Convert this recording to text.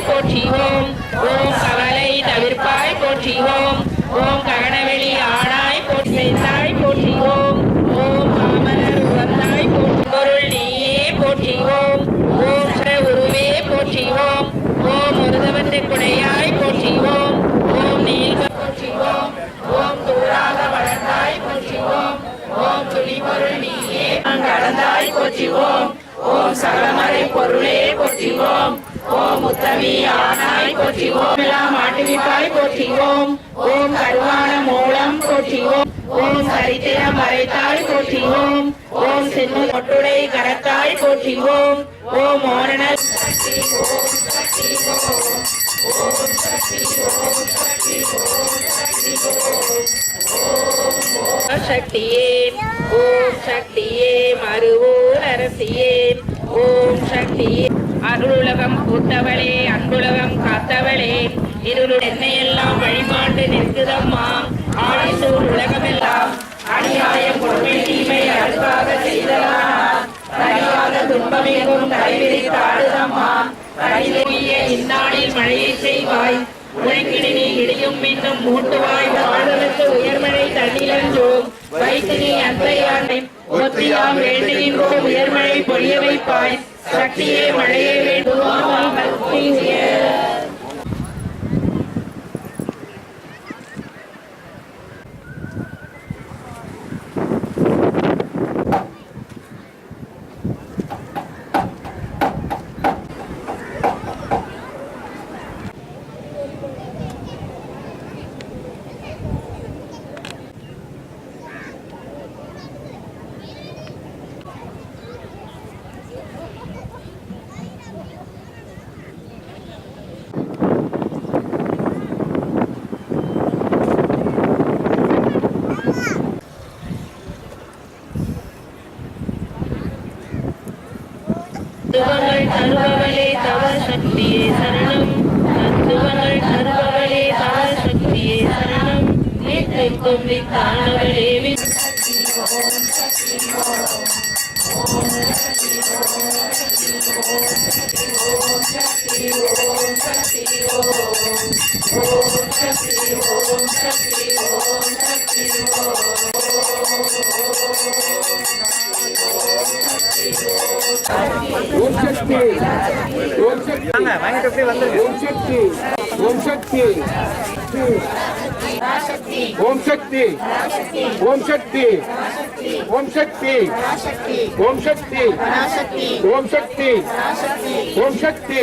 போற்றிவோம். ஓம் கவலை தவிர்ப்பாய் போற்றிவோம். ஓம் ககனவெளி ஆனாய் போற்றினாய் போற்றிவோம். ஓம் மாமலர் உவந்தாய் பொருள் நீயே போற்றிவோம். ஓம் உருவே போற்றிவோம். ஓம் முருகவந்து குடையாய் போற்றிவோம். ஓம் நீல்க போற்றிவோம். ஓம் தூராக வளர்ந்தாய் போற்றிவோம். ஓம் துளிபொருள் நீயே கலந்தாய் போற்றிவோம். ஓம் சகலமறை பொருளே போற்றிவோம். ஓம் உத்தமி ஆனாய் போற்றிவோம். எல்லாம் ஆட்டுவிப்பாய் போற்றிவோம். ஓம் கருவான மூலம் போற்றிவோம். ஓம் சரித்திரம் வரைத்தாய் போற்றிவோம். ஓம் சென்னு மொட்டுடை கரத்தாய் போற்றிவோம். ஓம் மோரண சக்தியே ஓம் சக்தியே மறுவூர் அரசியே ஓம் சக்தியே அருளுலகம் கூத்தவளே அன்புலகம் காத்தவளே இருள் என்னையெல்லாம் வழிபாட்டு நிற்குதம்மா ஆயுசூர் உலகமெல்லாம் அநியாயம் கொடுமை தீமை அழுக்காக செய்தலாம் அறியாத துன்பமெங்கும் கைவிரித்து ஆடுதம்மா கையிலேயே இந்நாளில் மழையை செய்வாய் உழைக்கிடு நீ இடியும் மீண்டும் மூட்டுவாய் வாழ்வதற்கு உயர்மழை தண்ணீரன்றோம் வைத்து நீ அன்பையாண்டை ஒத்தியாம் வேண்டுகின்றோம் உயர்மழை பொழிய வைப்பாய் சக்தியே மழையே வேண்டுவோம் பக்தி தத்துவங்கள் தருபவளே தவ சக்தியே சரணம். தத்துவங்கள் தருபவளே தவ சக்தியே சரணம். நிற்கும் வித்தானவளே ஓம் சக்தி ஓம் சக்தி வாங்கிட்டு அப்படியே வந்துருங்க. ஓம் சக்தி ஓம் சக்தி ஓம் சக்தி ஓம் சக்தி ஓம் சக்தி ஓம் சக்தி ஓம் சக்தி ஓம் சக்தி ஓம் சக்தி